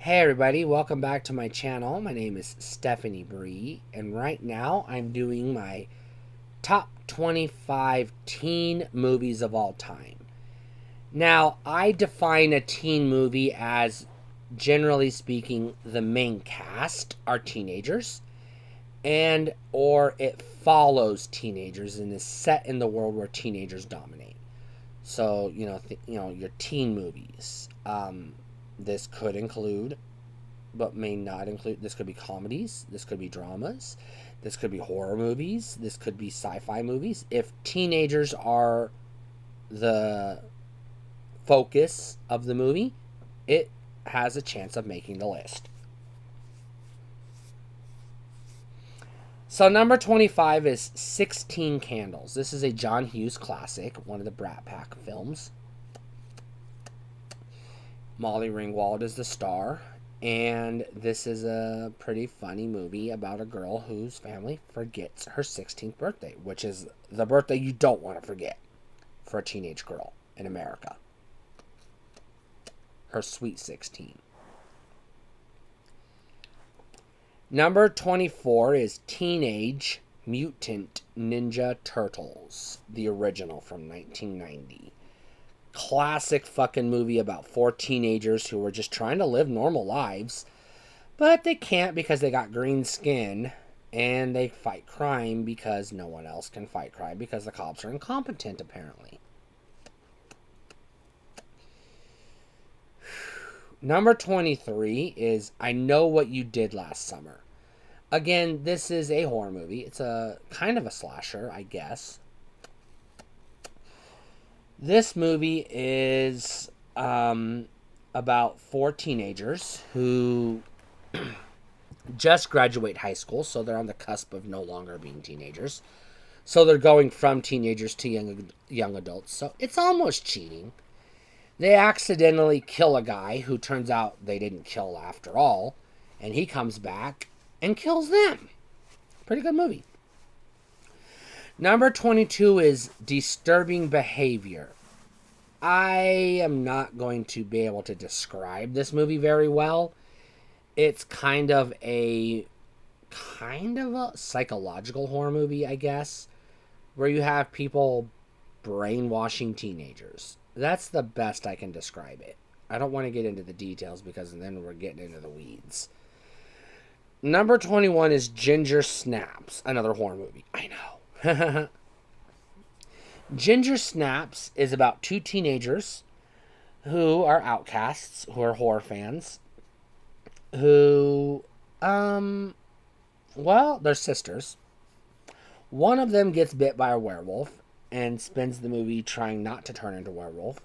Hey everybody, welcome back to my channel. My name is Stephanie Bree, and right now I'm doing my top 25 teen movies of all time. Now, I define a teen movie as, generally speaking, the main cast are teenagers, and or it follows teenagers and is set in the world where teenagers dominate. So, your teen movies. This could include but may not include. This could be comedies, this could be dramas, this could be horror movies, this could be sci-fi movies. If teenagers are the focus of the movie, it has a chance of making the list. So number 25 is 16 Candles. This is a John Hughes classic, one of the Brat Pack films. Molly Ringwald is the star. And this is a pretty funny movie about a girl whose family forgets her 16th birthday, which is the birthday you don't want to forget for a teenage girl in America. Her sweet 16. Number 24 is Teenage Mutant Ninja Turtles, the original from 1990. Classic fucking movie about four teenagers who were just trying to live normal lives, but they can't because they got green skin, and they fight crime because no one else can fight crime because the cops are incompetent, apparently. Number 23 is I Know What You Did Last Summer. Again, this is a horror movie. It's a kind of a slasher, I guess. This movie is about four teenagers who just graduate high school, so they're on the cusp of no longer being teenagers. So they're going from teenagers to young adults. So it's almost cheating. They accidentally kill a guy who turns out they didn't kill after all, and he comes back and kills them. Pretty good movie. Number 22 is Disturbing Behavior. I am not going to be able to describe this movie very well. It's kind of a psychological horror movie, I guess, where you have people brainwashing teenagers. That's the best I can describe it. I don't want to get into the details because then we're getting into the weeds. Number 21 is Ginger Snaps, another horror movie. I know. Ginger Snaps is about two teenagers who are outcasts, who are horror fans, who, they're sisters. One of them gets bit by a werewolf and spends the movie trying not to turn into a werewolf,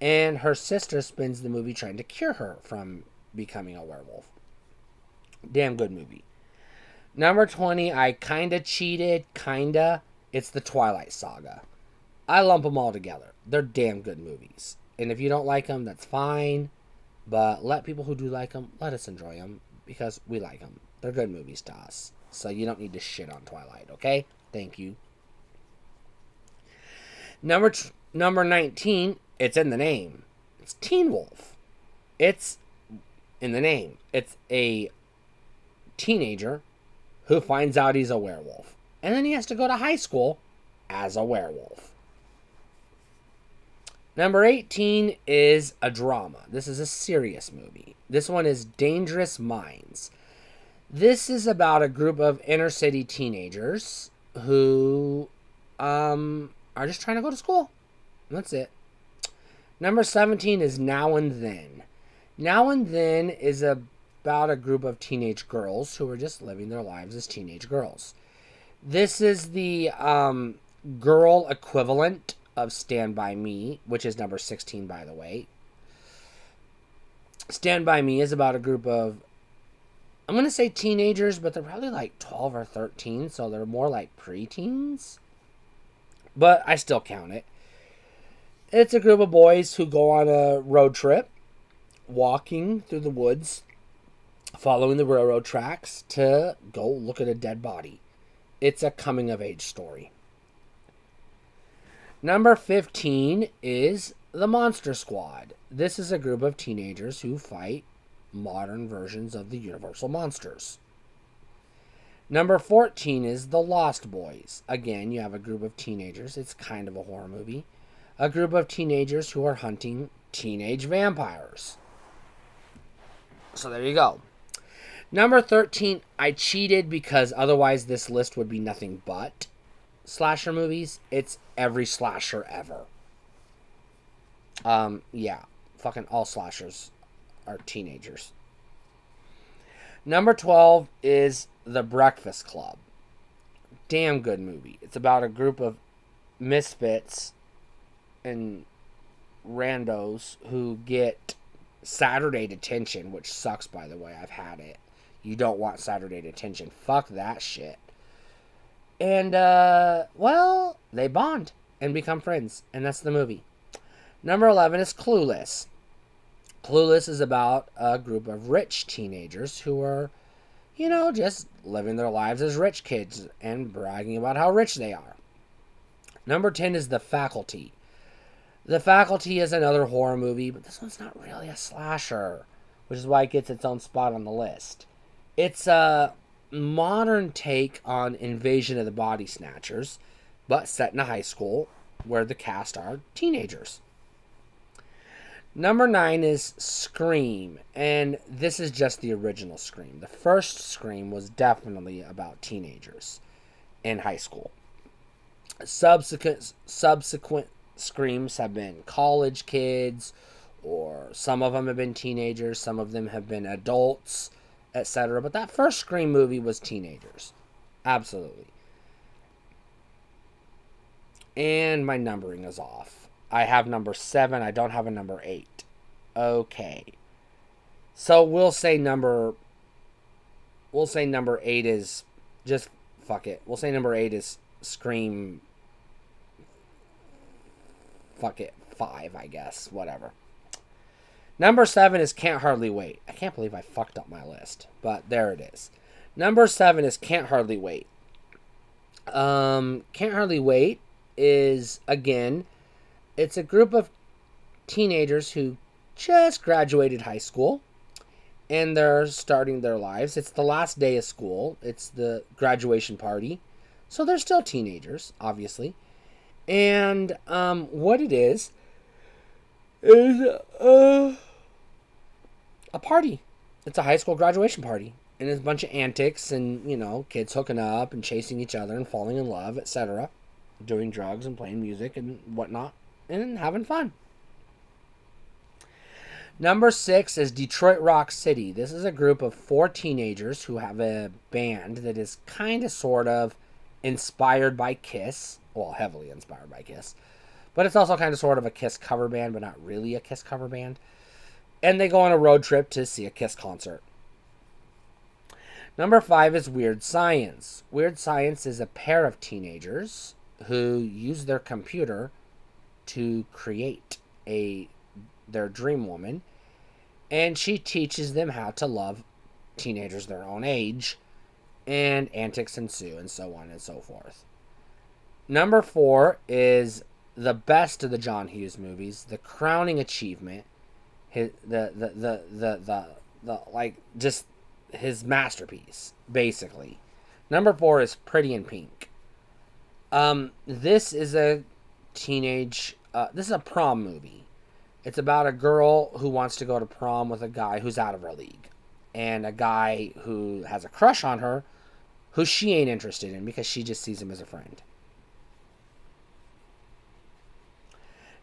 and her sister spends the movie trying to cure her from becoming a werewolf. Damn good movie. Number 20, I kinda cheated, kinda. It's the Twilight Saga. I lump them all together. They're damn good movies. And if you don't like them, that's fine. But let people who do like them, let us enjoy them. Because we like them. They're good movies to us. So you don't need to shit on Twilight, okay? Thank you. Number 19, it's in the name. It's Teen Wolf. It's in the name. It's a teenager who finds out he's a werewolf. And then he has to go to high school as a werewolf. Number 18 is a drama. This is a serious movie. This one is Dangerous Minds. This is about a group of inner city teenagers who are just trying to go to school. That's it. Number 17 is Now and Then. Now and Then is about a group of teenage girls who are just living their lives as teenage girls. This is the girl equivalent of Stand By Me, which is number 16, by the way. Stand By Me is about a group of, I'm going to say teenagers, but they're probably like 12 or 13, so they're more like preteens. But I still count it. It's a group of boys who go on a road trip, walking through the woods, following the railroad tracks to go look at a dead body. It's a coming-of-age story. Number 15 is The Monster Squad. This is a group of teenagers who fight modern versions of the Universal monsters. Number 14 is The Lost Boys. Again, you have a group of teenagers. It's kind of a horror movie. A group of teenagers who are hunting teenage vampires. So there you go. Number 13, I cheated because otherwise this list would be nothing but slasher movies. It's every slasher ever. Yeah. Fucking all slashers are teenagers. Number 12 is The Breakfast Club. Damn good movie. It's about a group of misfits and randos who get Saturday detention, which sucks, by the way. I've had it. You don't want Saturday detention. Fuck that shit. And, well, they bond and become friends. And that's the movie. Number 11 is Clueless. Clueless is about a group of rich teenagers who are, just living their lives as rich kids and bragging about how rich they are. Number 10 is The Faculty. The Faculty is another horror movie, but this one's not really a slasher, which is why it gets its own spot on the list. It's a modern take on Invasion of the Body Snatchers, but set in a high school where the cast are teenagers. Number 9 is Scream, and this is just the original Scream. The first Scream was definitely about teenagers in high school. Subsequent Screams have been college kids, or some of them have been teenagers, some of them have been adults, etc. But that first Scream movie was teenagers. Absolutely. And my numbering is off. I have number 7. I don't have a number 8. Okay. So we'll say number 8 is just fuck it. We'll say number 8 is Scream. Fuck it. 5, I guess. Whatever. Number 7 is Can't Hardly Wait. I can't believe I fucked up my list, but there it is. Number 7 is Can't Hardly Wait. Can't Hardly Wait is, again, it's a group of teenagers who just graduated high school and they're starting their lives. It's the last day of school. It's the graduation party. So they're still teenagers, obviously. And what it is a party. It's a high school graduation party. And it's a bunch of antics and, kids hooking up and chasing each other and falling in love, etc. Doing drugs and playing music and whatnot. And having fun. Number 6 is Detroit Rock City. This is a group of 4 teenagers who have a band that is kind of sort of inspired by Kiss. Well, heavily inspired by Kiss. But it's also kind of sort of a Kiss cover band, but not really a Kiss cover band. And they go on a road trip to see a Kiss concert. Number 5 is Weird Science. Weird Science is a pair of teenagers who use their computer to create their dream woman, and she teaches them how to love teenagers their own age, and antics ensue, and so on and so forth. Number 4 is the best of the John Hughes movies, the crowning achievement, his his masterpiece, basically. Number 4 is Pretty in Pink. This is a this is a prom movie. It's about a girl who wants to go to prom with a guy who's out of her league. And a guy who has a crush on her who she ain't interested in because she just sees him as a friend.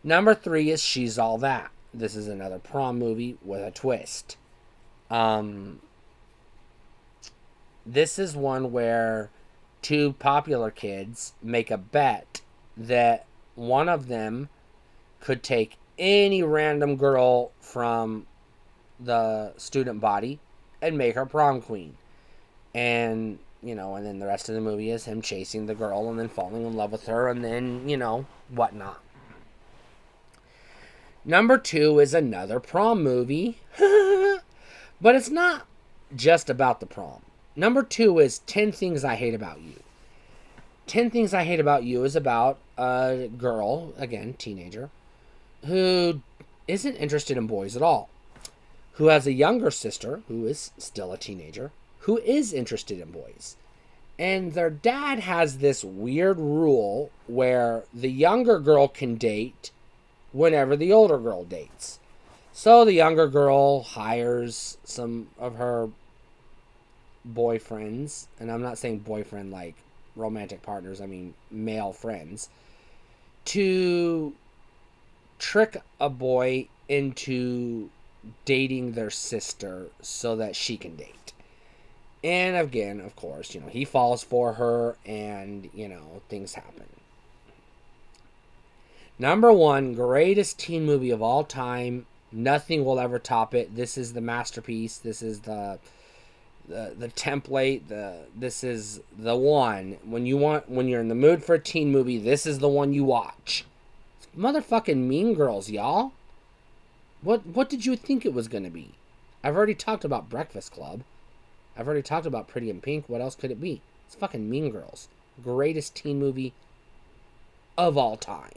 Number 3 is She's All That. This is another prom movie with a twist. This is one where 2 popular kids make a bet that one of them could take any random girl from the student body and make her prom queen. And, and then the rest of the movie is him chasing the girl and then falling in love with her and then, whatnot. Number 2 is another prom movie. But it's not just about the prom. Number 2 is 10 Things I Hate About You. 10 Things I Hate About You is about a girl, again, teenager, who isn't interested in boys at all, who has a younger sister who is still a teenager who is interested in boys. And their dad has this weird rule where the younger girl can date whenever the older girl dates. So the younger girl hires some of her boyfriends, and I'm not saying boyfriend like romantic partners, I mean male friends, to trick a boy into dating their sister so that she can date. And again, of course, he falls for her and, things happen. Number 1, greatest teen movie of all time. Nothing will ever top it. This is the masterpiece. This is the template. This is the one. When you're in the mood for a teen movie, this is the one you watch. It's motherfucking Mean Girls, y'all. What did you think it was going to be? I've already talked about Breakfast Club. I've already talked about Pretty in Pink. What else could it be? It's fucking Mean Girls. Greatest teen movie of all time.